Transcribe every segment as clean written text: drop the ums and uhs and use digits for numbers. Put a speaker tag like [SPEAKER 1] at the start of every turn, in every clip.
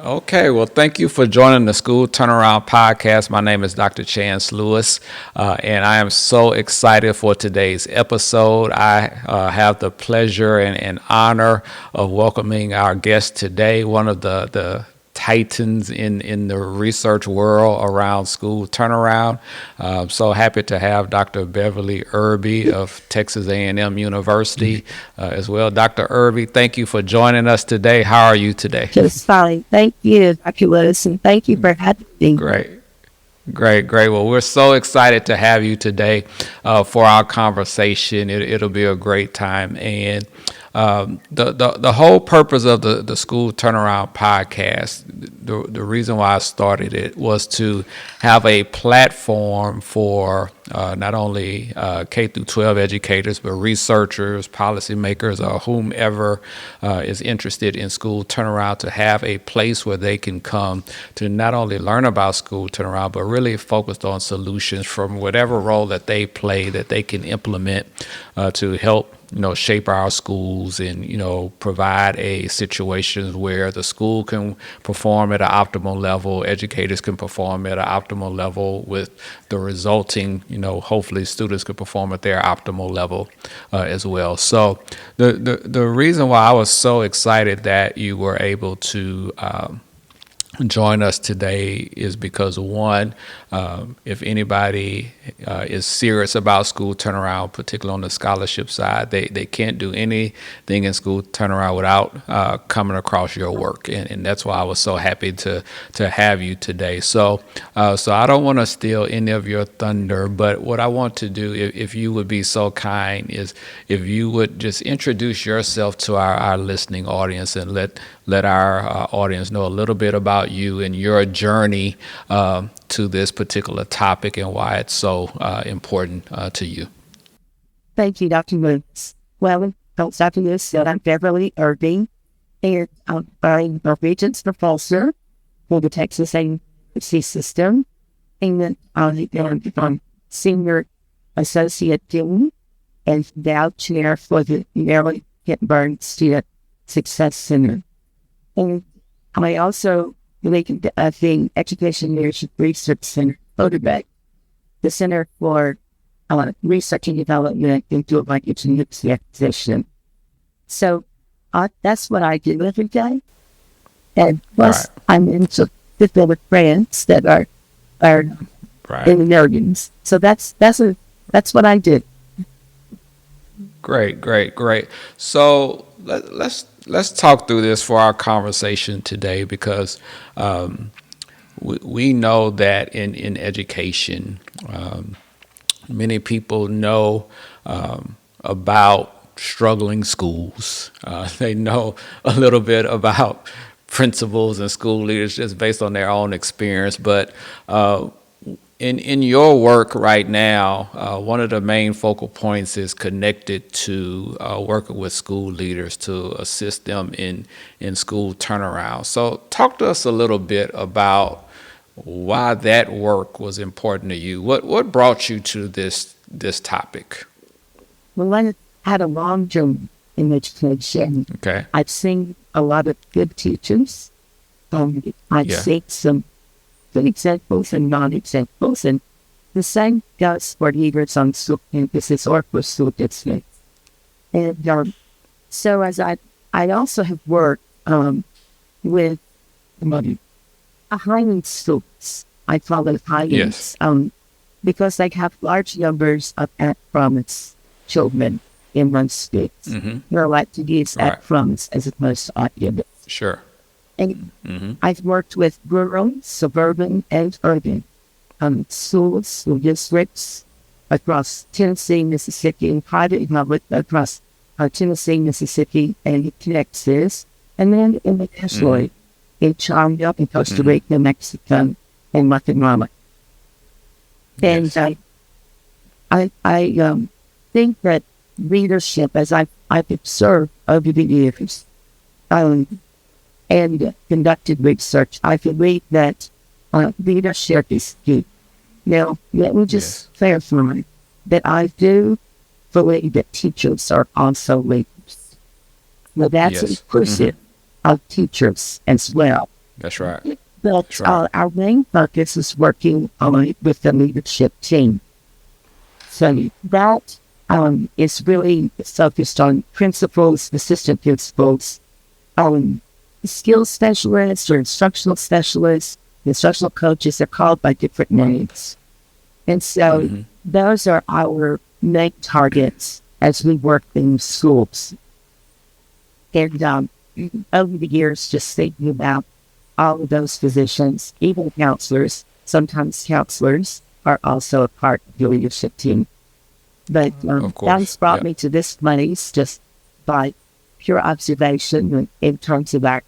[SPEAKER 1] Okay, well, thank you for joining the School Turnaround Podcast. My name is Dr. Chance Lewis, and I am so excited for today's episode. I have the pleasure and honor of welcoming our guest today, one of the titans in the research world around school turnaround. So happy to have Dr. Beverly Irby of Texas A&M University as well. Dr. Irby, thank you for joining us today. How are you today?
[SPEAKER 2] Just fine. Thank you, Dr. Lewis, and thank you for having me.
[SPEAKER 1] Great. Well, we're so excited to have you today for our conversation. It'll be a great time. And the whole purpose of the School Turnaround Podcast, the reason why I started it was to have a platform for not only K through 12 educators, but researchers, policymakers, or whomever is interested in school turnaround, to have a place where they can come to not only learn about school turnaround, but really focused on solutions from whatever role that they play that they can implement to help shape our schools and, provide a situation where the school can perform at an optimal level, educators can perform at an optimal level, with the resulting, hopefully students can perform at their optimal level as well. So the reason why I was so excited that you were able to join us today is because, one, if anybody is serious about school turnaround, particularly on the scholarship side, they can't do anything in school turnaround without coming across your work, and that's why I was so happy to have you today. So I don't want to steal any of your thunder, but what I want to do, if you would be so kind, is if you would just introduce yourself to our listening audience and let our audience know a little bit about you and your journey to this particular topic and why it's so important to you.
[SPEAKER 2] Thank you, Dr. Lewis. Well, Dr. Lewis said, I'm Beverly Irby, and I'm a Regents Professor for the Texas A&M system, and I'm Senior Associate Dean and now Chair for the Maryland Pittsburgh Student Success Center. And I also lead the Education Leadership Research Center, ODEBEC, the Center for Research and Development in Dual Language and Literacy Acquisition. So that's what I do every day. And plus, right, I'm into with friends that are right in the millions. So that's what I do.
[SPEAKER 1] Great. So let's talk through this for our conversation today, because we know that in education, many people know about struggling schools. They know a little bit about principals and school leaders just based on their own experience. But in your work right now, one of the main focal points is connected to working with school leaders to assist them in school turnaround. So talk to us a little bit about why that work was important to you. What brought you to this topic?
[SPEAKER 2] Well, I had a long journey in education.
[SPEAKER 1] Okay.
[SPEAKER 2] I've seen a lot of good teachers. I've seen some good examples and non-examples, and the same goes for leaders on school campuses or for school districts. And so as I also have worked with high-end schools. I call it high-end, because they have large numbers of at-promise children in most states. Mm-hmm. You're allowed to use at-promise as opposed to odd-unit.
[SPEAKER 1] Sure.
[SPEAKER 2] And I've worked with rural, suburban, and urban schools, school districts across Tennessee, Mississippi, and private and public across Tennessee, Mississippi, and Texas, and then internationally in China, in Costa Rica, Mexico, and Guatemala. And I think that leadership, as I've observed over the years, and conducted research, I believe that leadership is key. Now, let me just clarify that I do believe that teachers are also leaders. Now, that's inclusive of teachers as well.
[SPEAKER 1] That's right.
[SPEAKER 2] But
[SPEAKER 1] That's right.
[SPEAKER 2] our main focus is working with the leadership team. So that is really focused on principals, assistant principals, um, skills specialists or instructional specialists, instructional coaches. They're called by different names. And so
[SPEAKER 1] Mm-hmm.
[SPEAKER 2] those are our main targets as we work in schools. And over the years, just thinking about all of those positions, even counselors, sometimes counselors are also a part of the leadership team. But
[SPEAKER 1] Of
[SPEAKER 2] that's
[SPEAKER 1] course.
[SPEAKER 2] brought
[SPEAKER 1] Yep.
[SPEAKER 2] me to this place just by pure observation in terms of our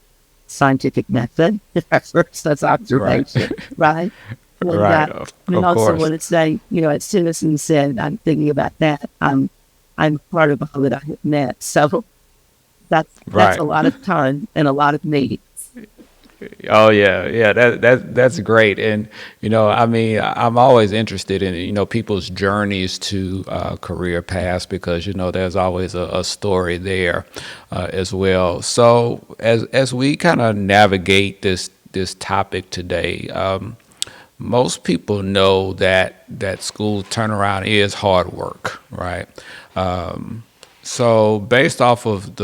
[SPEAKER 2] scientific method. At first, that's
[SPEAKER 1] Right.
[SPEAKER 2] observation, right? And,
[SPEAKER 1] Right.
[SPEAKER 2] and
[SPEAKER 1] Of
[SPEAKER 2] also
[SPEAKER 1] course.
[SPEAKER 2] want to say, as soon as you said, I'm thinking about that, I'm part of all that I have met. So that's
[SPEAKER 1] Right.
[SPEAKER 2] a lot of time and a lot of meetings.
[SPEAKER 1] Oh yeah, yeah. That's great. And I mean, I'm always interested in people's journeys to career paths because there's always a story there as well. So as we kind of navigate this topic today, most people know that school turnaround is hard work, right? So, based off of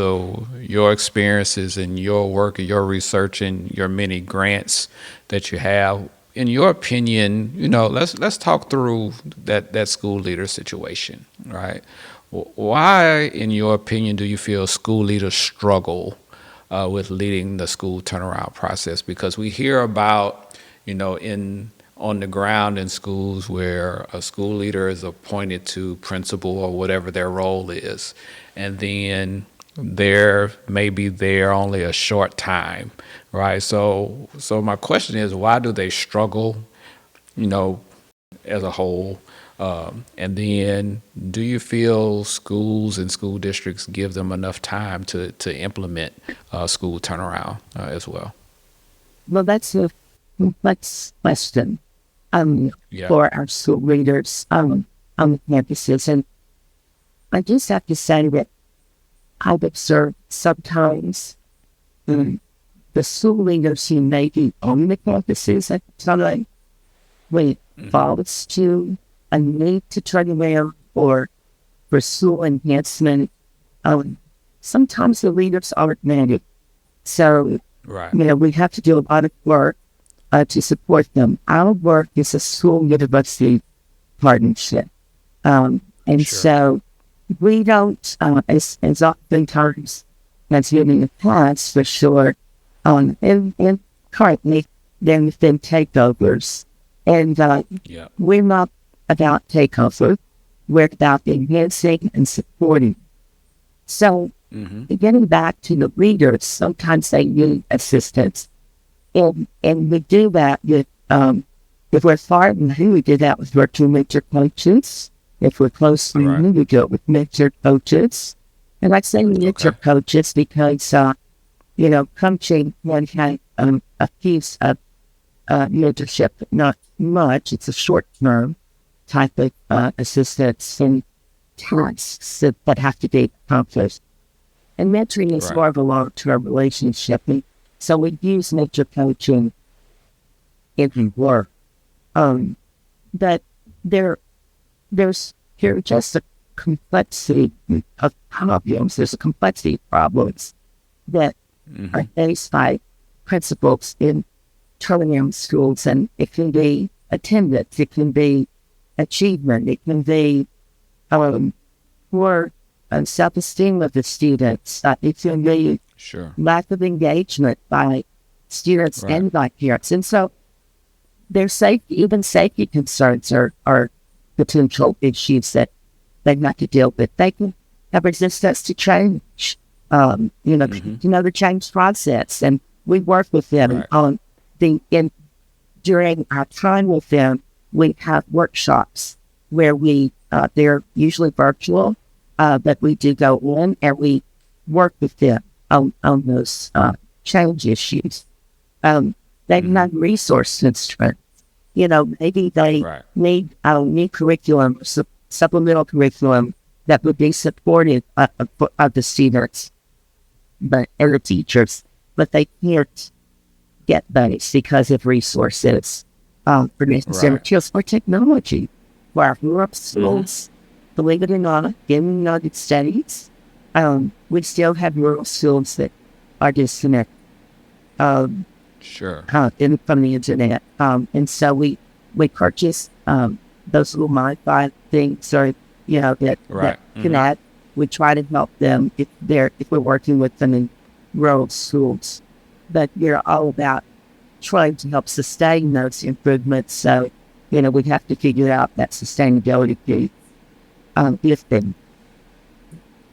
[SPEAKER 1] your experiences and your work, and your research, and your many grants that you have, in your opinion, let's talk through that school leader situation, right? Why, in your opinion, do you feel school leaders struggle with leading the school turnaround process? Because we hear about, in on the ground in schools where a school leader is appointed to principal or whatever their role is, and then they're maybe there only a short time, right? So my question is, why do they struggle, you know, as a whole? And then, do you feel schools and school districts give them enough time to implement school turnaround as well?
[SPEAKER 2] Well, that's a complex question
[SPEAKER 1] Yeah.
[SPEAKER 2] for our school leaders on the campuses. And I just have to say that I've observed sometimes um, the school leaders who may be on the campuses at the time when it falls to a need to turn around or pursue enhancement, sometimes the leaders aren't ready. So,
[SPEAKER 1] Right.
[SPEAKER 2] we have to do a lot of work to support them. Our work is a school university partnership. And
[SPEAKER 1] Sure.
[SPEAKER 2] so we don't, as oftentimes as in the past, for sure, and currently there have been takeovers. And
[SPEAKER 1] Yeah.
[SPEAKER 2] we're not about takeover. We're about enhancing and supporting. So
[SPEAKER 1] Hmm.
[SPEAKER 2] getting back to the leaders, sometimes they need assistance. And we do that with, if we're far behind, we do that with virtual mentor coaches. If we're close to
[SPEAKER 1] Right.
[SPEAKER 2] you, we do it with mentor coaches. And I say mentor
[SPEAKER 1] Okay.
[SPEAKER 2] coaches because, coaching one has a piece of mentorship, but not much. It's a short-term type of assistance and tasks that have to be accomplished. And mentoring is
[SPEAKER 1] Right.
[SPEAKER 2] more of a long-term relationship. And so we use mentor coaching in the work. Um, but there, there's just a complexity of problems. There's a complexity of problems that are faced by principals in turnaround schools. And it can be attendance, it can be achievement, it can be poor self-esteem of the students. It can be
[SPEAKER 1] Sure.
[SPEAKER 2] lack of engagement by students
[SPEAKER 1] Right.
[SPEAKER 2] and by parents. And so their safety, even safety concerns are potential issues that they've got to deal with. They can have resistance to change, the change process. And we work with them
[SPEAKER 1] Right.
[SPEAKER 2] on during our time with them, we have workshops where they're usually virtual, but we do go in and we work with them on those change issues. They have resource constraints. Maybe they
[SPEAKER 1] Right.
[SPEAKER 2] need new curriculum, supplemental curriculum that would be supportive of the students, and the teachers, but they can't get those because of resources, for necessary
[SPEAKER 1] Right.
[SPEAKER 2] materials or technology. Where our rural schools, believe it or not, in the United States, we still have rural schools that are disconnected
[SPEAKER 1] Sure.
[SPEAKER 2] from the internet. And so we purchase those little Wi-Fi things or, that
[SPEAKER 1] Right.
[SPEAKER 2] connect. We try to help them if we're working with them in rural schools. But we're all about trying to help sustain those improvements. So, we have to figure out that sustainability piece with them.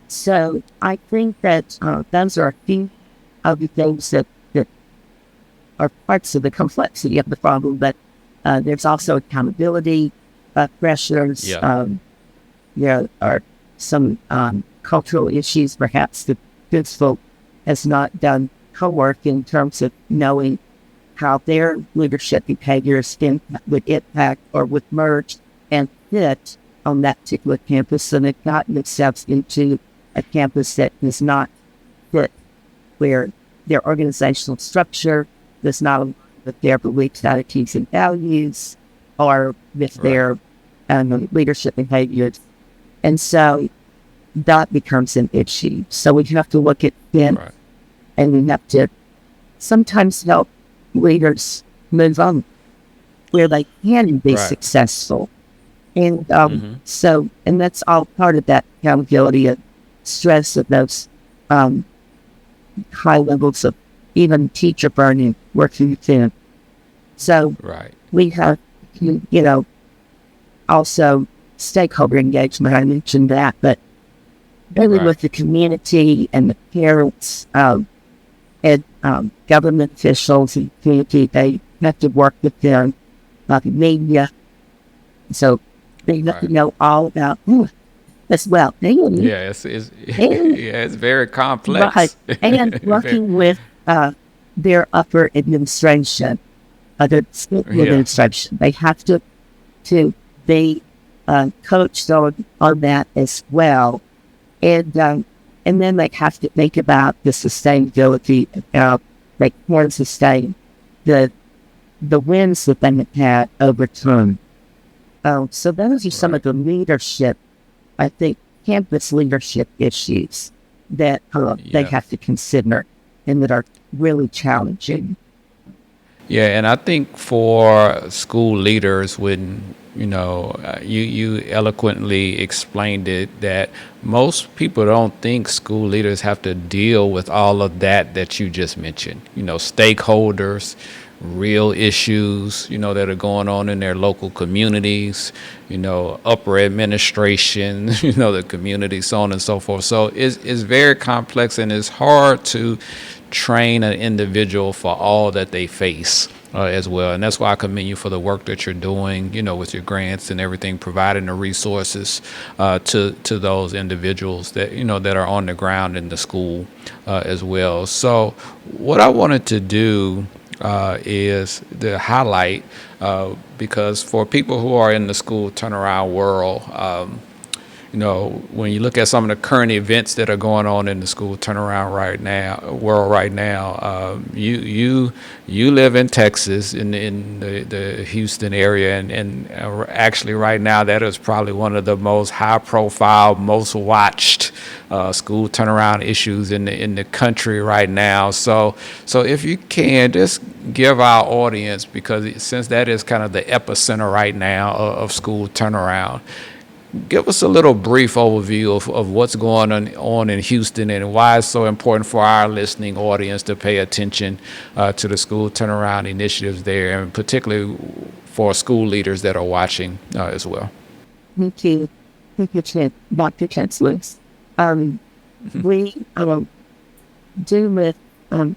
[SPEAKER 2] So I think that those are a few of the things that are parts of the complexity of the problem, but there's also accountability pressures.
[SPEAKER 1] Yeah.
[SPEAKER 2] There are some cultural issues. Perhaps the principal has not done homework in terms of knowing how their leadership behaviors would impact or would merge and fit on that particular campus. So they've gotten themselves into a campus that does not fit, where their organizational structure does not align with their beliefs, attitudes, and values, or with their leadership behaviors. And so that becomes an issue. So we have to look at fit, and we have to sometimes help leaders move on where they can be successful. And and that's all part of that accountability and stress of those high levels of even teacher burning working within. So we have, also stakeholder engagement. I mentioned that, but really with the community and the parents and government officials and community, they have to work with them, like media. So they have to know all about as well.
[SPEAKER 1] Yeah, it's very complex.
[SPEAKER 2] And working with their upper administration, the school administration, they have to be coached on that as well, and then they have to think about the sustainability of how they can sustain the wins that they have had over time. So those are some of the leadership, I think, campus leadership issues that they have to consider and that are really challenging.
[SPEAKER 1] Yeah, and I think for school leaders, when you eloquently explained it, that most people don't think school leaders have to deal with all of that you just mentioned. Stakeholders, real issues, that are going on in their local communities, upper administration, the community, so on and so forth. So it's very complex, and it's hard to train an individual for all that they face as well. And that's why I commend you for the work that you're doing, with your grants and everything, providing the resources to those individuals that, that are on the ground in the school as well. So what I wanted to do is to highlight, because for people who are in the school turnaround world, when you look at some of the current events that are going on in the school turnaround world right now, you live in Texas, in the Houston area, and actually right now that is probably one of the most high profile, most watched school turnaround issues in the country right now. So if you can just give our audience, because since that is kind of the epicenter right now of school turnaround, give us a little brief overview of what's going on in Houston and why it's so important for our listening audience to pay attention to the school turnaround initiatives there, and particularly for school leaders that are watching as well.
[SPEAKER 2] Thank you. Thank you, Dr. Chancellor. We do live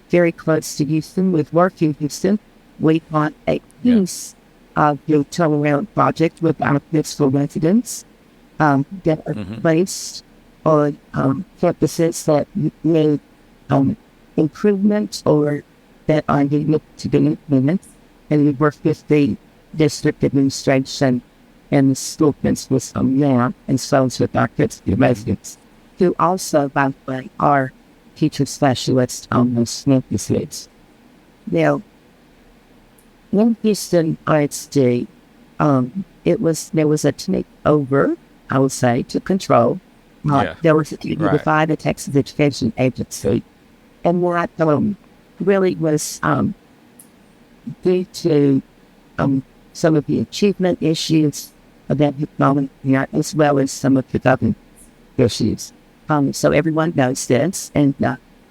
[SPEAKER 2] very close to Houston. We've worked in Houston. We want a piece of the turnaround project with our principal residents that are placed on campuses that need improvement or that are needed to be implemented. And we work with the district administration and the school principals on there, and so on with our principal residents, who also, by the way, are teacher specialists on those campuses. Now, in Houston ISD, there was a takeover, I would say, to control.
[SPEAKER 1] Yeah.
[SPEAKER 2] There was a
[SPEAKER 1] Right.
[SPEAKER 2] by the Texas Education Agency, and what really was due to some of the achievement issues that have gone here, as well as some of the government issues. So everyone knows this, and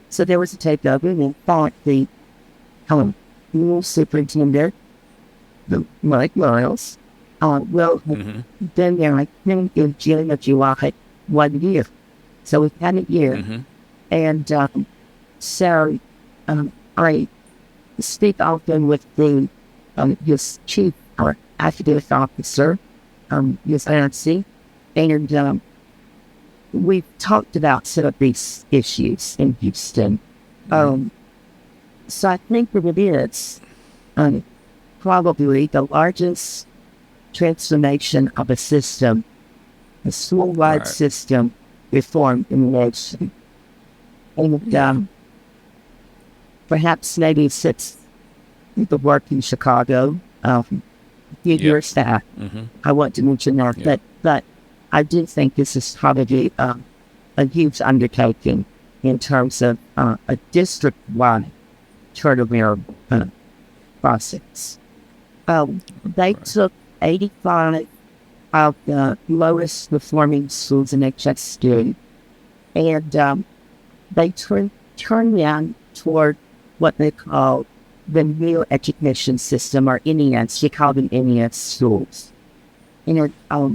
[SPEAKER 2] so there was a takeover, and thought the new superintendent, Mike Miles, been there, I think, in June or July, 1 year. So we've had a year. And so I speak often with the his chief or academic officer, his Nancy, and we've talked about some of these issues in Houston. So I think that it is probably the largest transformation of a system, a school-wide
[SPEAKER 1] Right.
[SPEAKER 2] system reform in the nation. And perhaps maybe since the work in Chicago, few years back, I want to mention that, but I do think this is probably a huge undertaking in terms of a district-wide turnaround process. They took 85 of the lowest performing schools in HSD, and they turned them toward what they call the new education system, or NES. You call them NES schools. And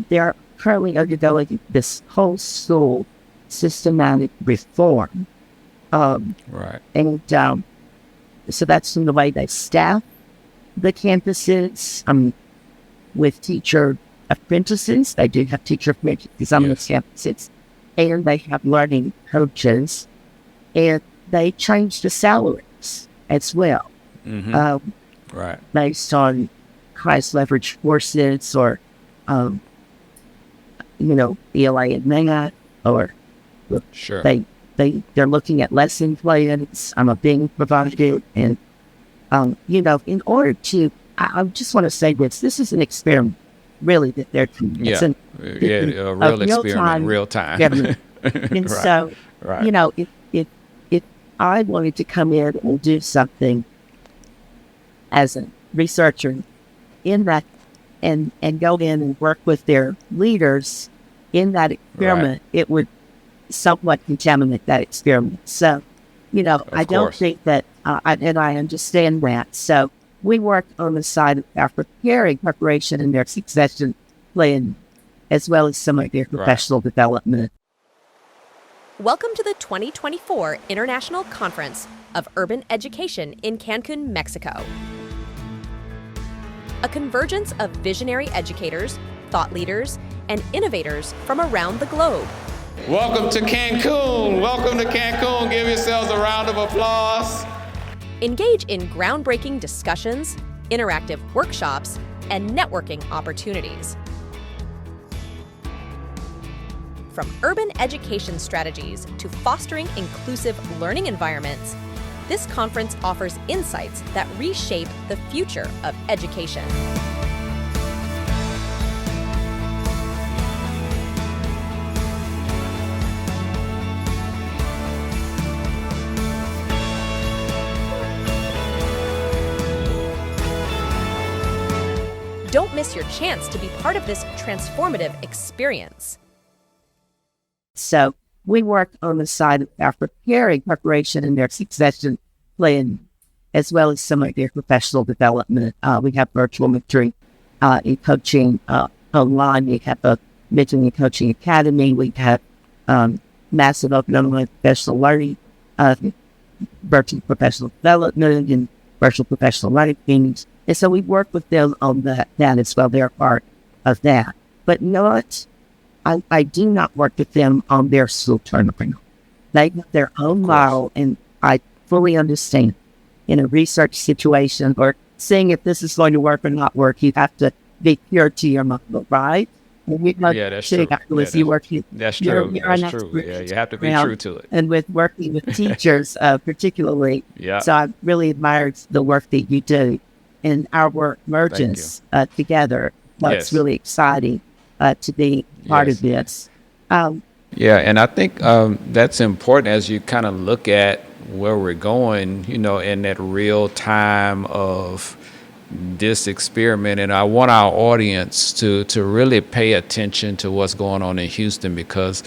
[SPEAKER 2] they're currently undergoing this whole school systematic reform.
[SPEAKER 1] Right.
[SPEAKER 2] And so that's in the way they staff the campuses with teacher apprentices. They do have teacher apprentices on the campuses. And they have learning coaches. And they change the salaries as well.
[SPEAKER 1] Right.
[SPEAKER 2] Based on price leverage courses, or ELA and math, or
[SPEAKER 1] Sure.
[SPEAKER 2] they're looking at lesson plans being provided, and in order to, I just want to say this is an experiment, really, that they're doing.
[SPEAKER 1] Yeah.
[SPEAKER 2] It's a
[SPEAKER 1] real experiment, real time.
[SPEAKER 2] experiment. And
[SPEAKER 1] Right.
[SPEAKER 2] so,
[SPEAKER 1] Right.
[SPEAKER 2] if I wanted to come in and do something as a researcher in that, and go in and work with their leaders in that experiment, it would somewhat contaminate that experiment. So, I don't
[SPEAKER 1] course.
[SPEAKER 2] think that, and I understand that. So we work on the side of our preparation and their succession plan, as well as some of their professional development.
[SPEAKER 3] Welcome to the 2024 International Conference of Urban Education in Cancun, Mexico. A convergence of visionary educators, thought leaders, and innovators from around the globe.
[SPEAKER 1] Welcome to Cancun. Welcome to Cancun. Give yourselves a round of applause.
[SPEAKER 3] Engage in groundbreaking discussions, interactive workshops, and networking opportunities. From urban education strategies to fostering inclusive learning environments, this conference offers insights that reshape the future of education. Don't miss your chance to be part of this transformative experience.
[SPEAKER 2] So we work on the side of our preparation and their succession plan, as well as some of their professional development. We have virtual mentoring and coaching online. We have a mentoring and coaching academy. We have massive open online professional learning, virtual professional development, and virtual professional learning meetings. And so we work with them on that as well. They're part of that. But I do not work with them on their school turnaround. They have their own model, and I fully understand in a research situation or seeing if this is going to work or not work, you have to be pure to your model, right?
[SPEAKER 1] That's true.
[SPEAKER 2] That's true.
[SPEAKER 1] That's true. Yeah, you have to be true to it.
[SPEAKER 2] And with working with teachers, particularly.
[SPEAKER 1] Yeah.
[SPEAKER 2] So I really admire the work that you do. and our work
[SPEAKER 1] Thank you.
[SPEAKER 2] merges together. That's
[SPEAKER 1] Yes.
[SPEAKER 2] really exciting to be part of
[SPEAKER 1] Yes.
[SPEAKER 2] this. Um,
[SPEAKER 1] Yeah, and I think that's important as you kind of look at where we're going, in that real time of this experiment. And I want our audience to really pay attention to what's going on in Houston because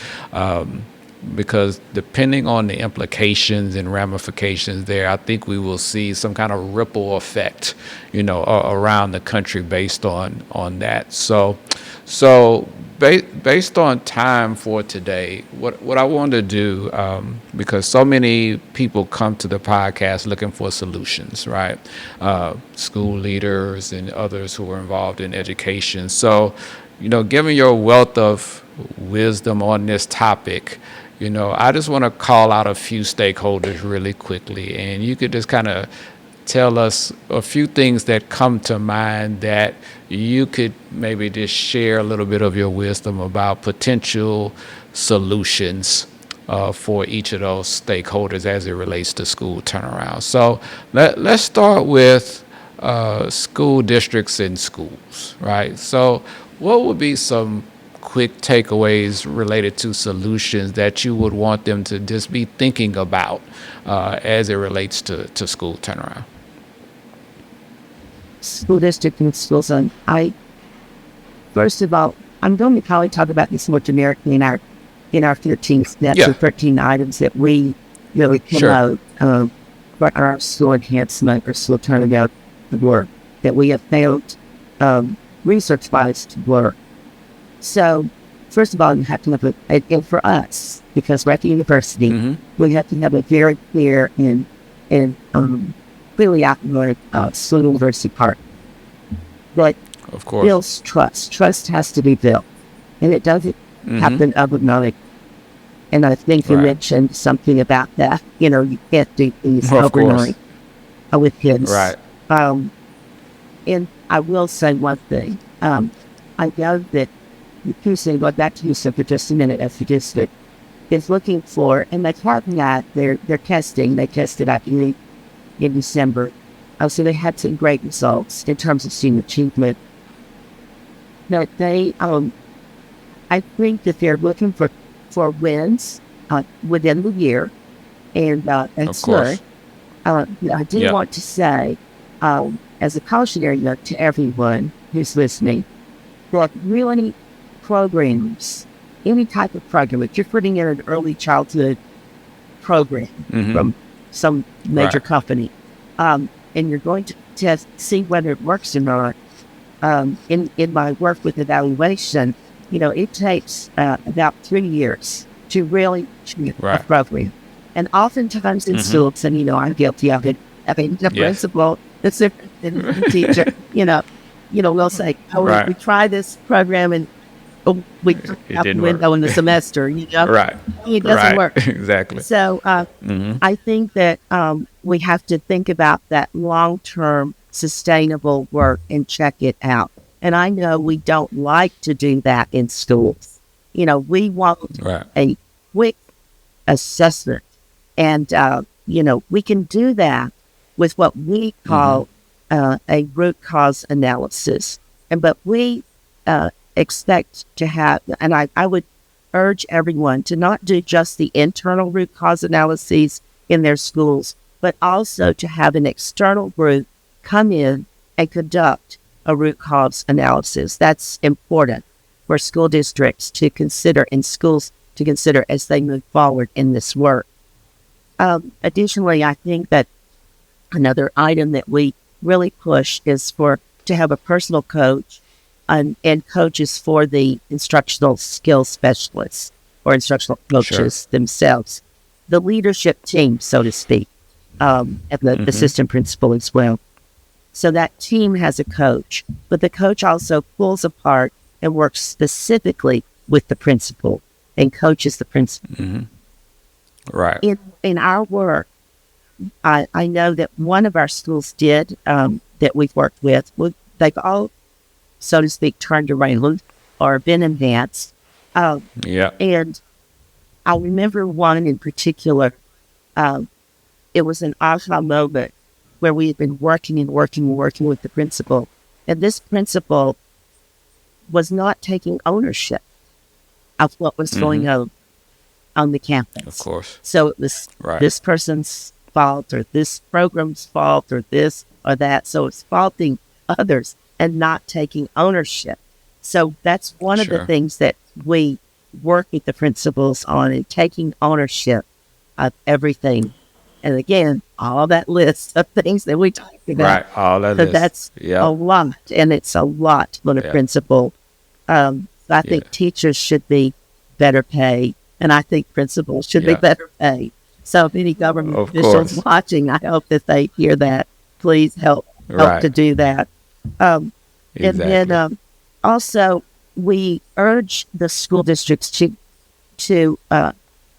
[SPEAKER 1] depending on the implications and ramifications there, I think we will see some kind of ripple effect, around the country based on that. So based on time for today, what I want to do, because so many people come to the podcast looking for solutions, right? School leaders and others who are involved in education. So, given your wealth of wisdom on this topic, I just want to call out a few stakeholders really quickly, and you could just kind of tell us a few things that come to mind that you could maybe just share a little bit of your wisdom about potential solutions for each of those stakeholders as it relates to school turnaround. So let's start with school districts and schools, right? So what would be some quick takeaways related to solutions that you would want them to just be thinking about as it relates to school turnaround?
[SPEAKER 2] School district and school zone. First of all, I'm going to probably talk about this more generically in our 13 steps
[SPEAKER 1] Yeah.
[SPEAKER 2] or 13 items that we really
[SPEAKER 1] Sure.
[SPEAKER 2] promote for our school enhancement or school turnaround work that we have found research-wise to work. So, first of all, you have to have and for us, because we're at the university, we have to have a very clear and clearly outlined school university part that
[SPEAKER 1] Of course.
[SPEAKER 2] builds trust. Trust has to be built, and it doesn't happen overnight. And I think you
[SPEAKER 1] Right.
[SPEAKER 2] mentioned something about that. You can't do things
[SPEAKER 1] Of course.
[SPEAKER 2] overnight with kids.
[SPEAKER 1] Right.
[SPEAKER 2] And I will say one thing. I know that Houston, going back to Houston for just a minute, as the district is looking for, and they're talking at their testing. They tested out in December. So they had some great results in terms of student achievement. That they, I think that they're looking for wins within the year, and that's
[SPEAKER 1] course.
[SPEAKER 2] good. I do
[SPEAKER 1] Yeah.
[SPEAKER 2] want to say, as a cautionary note to everyone who's listening, that really programs, any type of program, if you're putting in an early childhood program from some major
[SPEAKER 1] Right.
[SPEAKER 2] company, and you're going to test, see whether it works or not. In my work with evaluation, it takes about 3 years to really choose a
[SPEAKER 1] Right.
[SPEAKER 2] program. And oftentimes in schools, and I'm guilty of it, I mean, the
[SPEAKER 1] Yes.
[SPEAKER 2] principal, the superintendent, the teacher, we'll say,
[SPEAKER 1] Right.
[SPEAKER 2] we try this program and we out the
[SPEAKER 1] didn't
[SPEAKER 2] window
[SPEAKER 1] work.
[SPEAKER 2] in the semester,
[SPEAKER 1] Right.
[SPEAKER 2] It doesn't
[SPEAKER 1] Right.
[SPEAKER 2] work.
[SPEAKER 1] Exactly.
[SPEAKER 2] So I think that we have to think about that long-term sustainable work and check it out. And I know we don't like to do that in schools. We want
[SPEAKER 1] Right.
[SPEAKER 2] a quick assessment. And, we can do that with what we call a root cause analysis. But we expect to have, and I would urge everyone to not do just the internal root cause analyses in their schools, but also to have an external group come in and conduct a root cause analysis. That's important for school districts to consider and schools to consider as they move forward in this work. Additionally, I think that another item that we really push is to have a personal coach and coaches for the instructional skills specialists or instructional coaches themselves. The leadership team, so to speak, and the assistant principal as well. So that team has a coach, but the coach also pulls apart and works specifically with the principal and coaches the principal.
[SPEAKER 1] Right.
[SPEAKER 2] In our work, I know that one of our schools did that we've worked with. They've all, so to speak, turned around or been enhanced.
[SPEAKER 1] Yeah.
[SPEAKER 2] And I remember one in particular. It was an aha moment where we had been working with the principal. And this principal was not taking ownership of what was going on the campus.
[SPEAKER 1] Of course.
[SPEAKER 2] So it was this person's fault or this program's fault or this or that. So it's faulting others and not taking ownership. So that's one of the things that we work with the principals on, and taking ownership of everything. And again, all that list of things that we talked about.
[SPEAKER 1] Right, all that list.
[SPEAKER 2] That's a lot, and it's a lot for the principal. I think teachers should be better paid, and I think principals should be better paid. So if any government officials watching, I hope that they hear that. Please help to do that. And then also, we urge the school districts to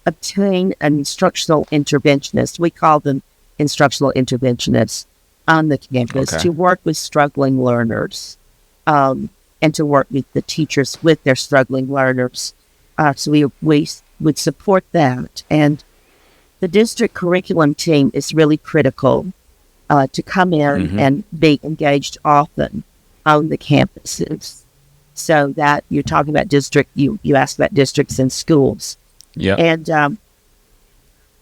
[SPEAKER 2] obtain an instructional interventionist. We call them instructional interventionists on the campus to work with struggling learners and to work with the teachers with their struggling learners. So we would support that. And the district curriculum team is really critical to come in and be engaged often on the campuses. So that you're talking about district, you asked about districts and schools. Yeah. And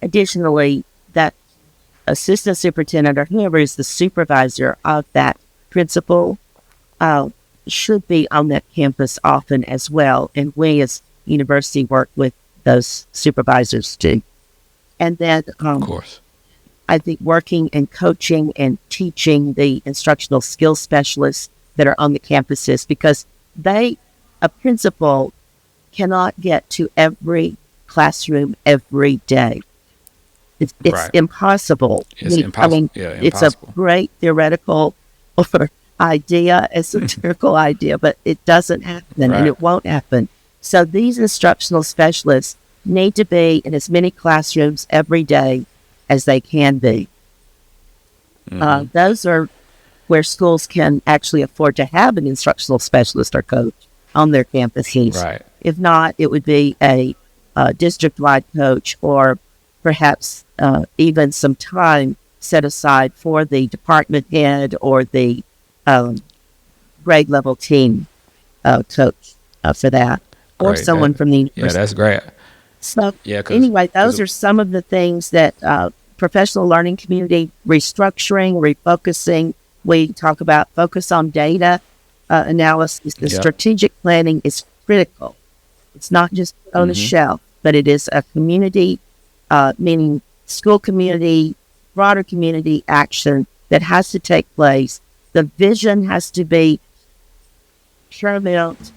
[SPEAKER 2] additionally, that assistant superintendent or whoever is the supervisor of that principal should be on that campus often as well. And we as university work with those supervisors too. And then, of course, I think working and coaching and teaching the instructional skills specialists that are on the campuses, because a principal cannot get to every classroom every day. It's impossible.
[SPEAKER 1] It's impossible.
[SPEAKER 2] I mean, it's a great theoretical or idea, a satirical idea, but it doesn't happen and it won't happen. So these instructional specialists need to be in as many classrooms every day as they can be. Those are where schools can actually afford to have an instructional specialist or coach on their campuses. Right. If not, it would be a district-wide coach, or perhaps even some time set aside for the department head or the grade level team coach for that, or someone from the university.
[SPEAKER 1] Yeah, that's great.
[SPEAKER 2] So anyway, those are some of the things that professional learning community restructuring, refocusing. We talk about focus on data analysis. The strategic planning is critical. It's not just on a shelf, but it is a community, meaning school community, broader community action that has to take place. The vision has to be paramount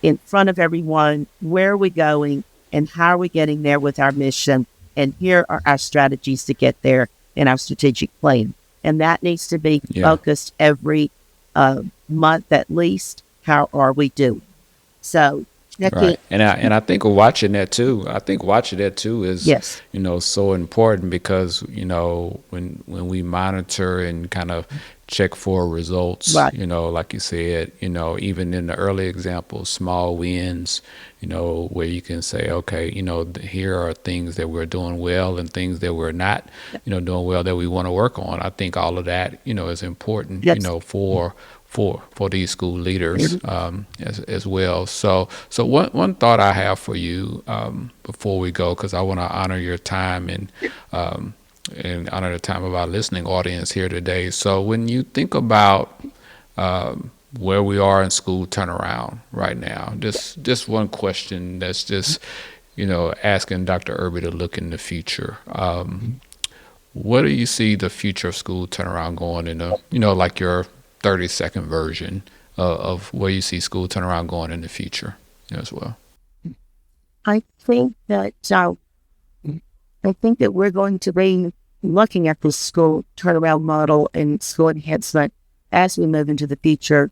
[SPEAKER 2] in front of everyone. Where are we going and how are we getting there with our mission? And here are our strategies to get there in our strategic plan. And that needs to be focused every month at least. How are we doing? So,
[SPEAKER 1] and I think watching that too. I think watching that too is so important, because when we monitor and kind of check for results, like you said, even in the early examples, small wins, where you can say, okay, here are things that we're doing well and things that we're not, doing well that we want to work on. I think all of that, is important, for these school leaders as well. So one thought I have for you before we go, because I want to honor your time and honor the time of our listening audience here today. So when you think about where we are in school turnaround right now, just one question that's just, asking Dr. Irby to look in the future. What do you see the future of school turnaround going in like your 30-second version of where you see school turnaround going in the future as well?
[SPEAKER 2] I think that we're going to be looking at the school turnaround model and school enhancement as we move into the future.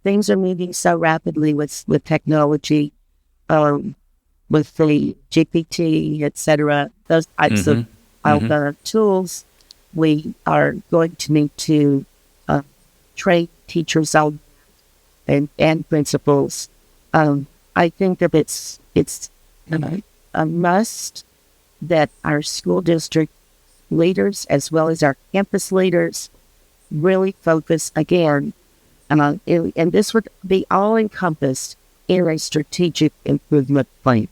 [SPEAKER 2] Things are moving so rapidly with technology, with the GPT, etc. Those types of tools. We are going to need to train teachers on and principals. I think that it's a must that our school district leaders, as well as our campus leaders, really focus again, and this would be all encompassed in a strategic improvement plan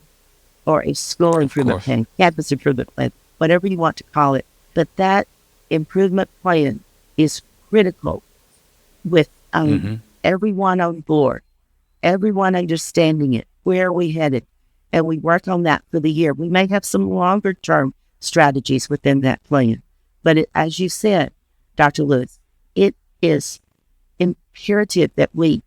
[SPEAKER 2] or a school
[SPEAKER 1] Of
[SPEAKER 2] improvement
[SPEAKER 1] course.
[SPEAKER 2] plan, campus improvement plan, whatever you want to call it. But that improvement plan is critical with everyone on board, everyone understanding it, where are we headed, and we work on that for the year. We may have some longer term strategies within that plan, but as you said, Dr. Lewis, it is imperative that we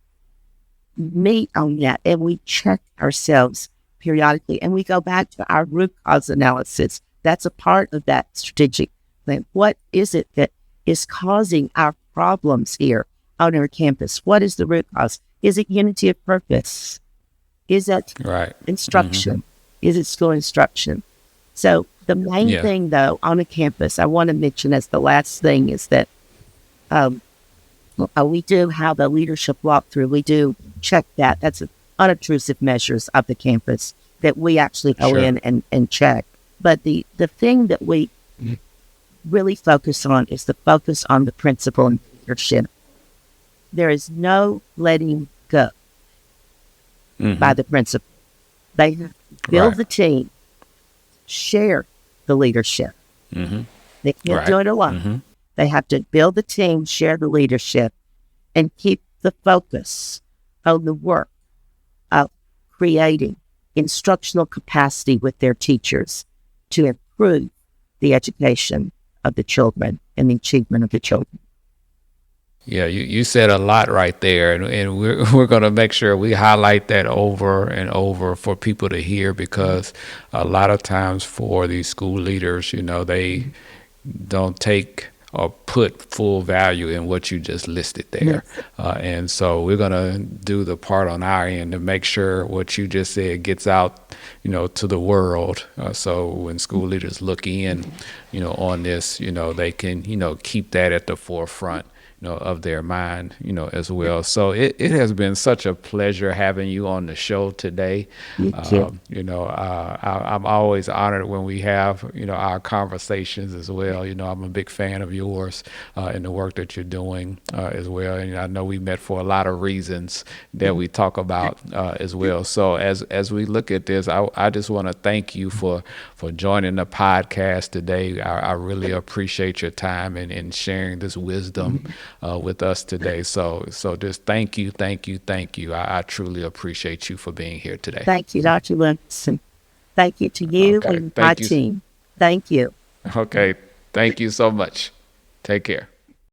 [SPEAKER 2] meet on that and we check ourselves periodically and we go back to our root cause analysis. That's a part of that strategic plan. What is it that is causing our problems here on our campus? What is the root cause? Is it unity of purpose? Is it
[SPEAKER 1] Right.
[SPEAKER 2] instruction? Is it school instruction? So the main
[SPEAKER 1] Yeah.
[SPEAKER 2] thing, though, on a campus, I want to mention as the last thing is that we do have a leadership walkthrough. We do check that. That's unobtrusive measures of the campus that we actually go
[SPEAKER 1] Sure.
[SPEAKER 2] in and check. But the thing that we really focus on is the focus on the principal and leadership. There is no letting go by the principal. They build
[SPEAKER 1] Right.
[SPEAKER 2] the team, share the leadership. They can't
[SPEAKER 1] Right.
[SPEAKER 2] do it alone. They have to build the team, share the leadership, and keep the focus on the work of creating instructional capacity with their teachers to improve the education of the children and the achievement of the children.
[SPEAKER 1] Yeah, you said a lot right there, and we're going to make sure we highlight that over and over for people to hear, because a lot of times for these school leaders, they don't take or put full value in what you just listed there. And so we're going to do the part on our end to make sure what you just said gets out, to the world. So when school leaders look in, on this, they can, keep that at the forefront, of their mind, as well. So it has been such a pleasure having you on the show today.
[SPEAKER 2] Thank you.
[SPEAKER 1] I'm always honored when we have, our conversations as well. I'm a big fan of yours and the work that you're doing as well. And I know we met for a lot of reasons that we talk about as well. So as we look at this, I just want to thank you for joining the podcast today. I really appreciate your time and sharing this wisdom with us today. So just thank you. I truly appreciate you for being here today.
[SPEAKER 2] Thank you, Dr. Livingston. Thank you to you
[SPEAKER 1] Okay,
[SPEAKER 2] and my
[SPEAKER 1] thank you.
[SPEAKER 2] team. Thank you.
[SPEAKER 1] Okay, thank you so much. Take care.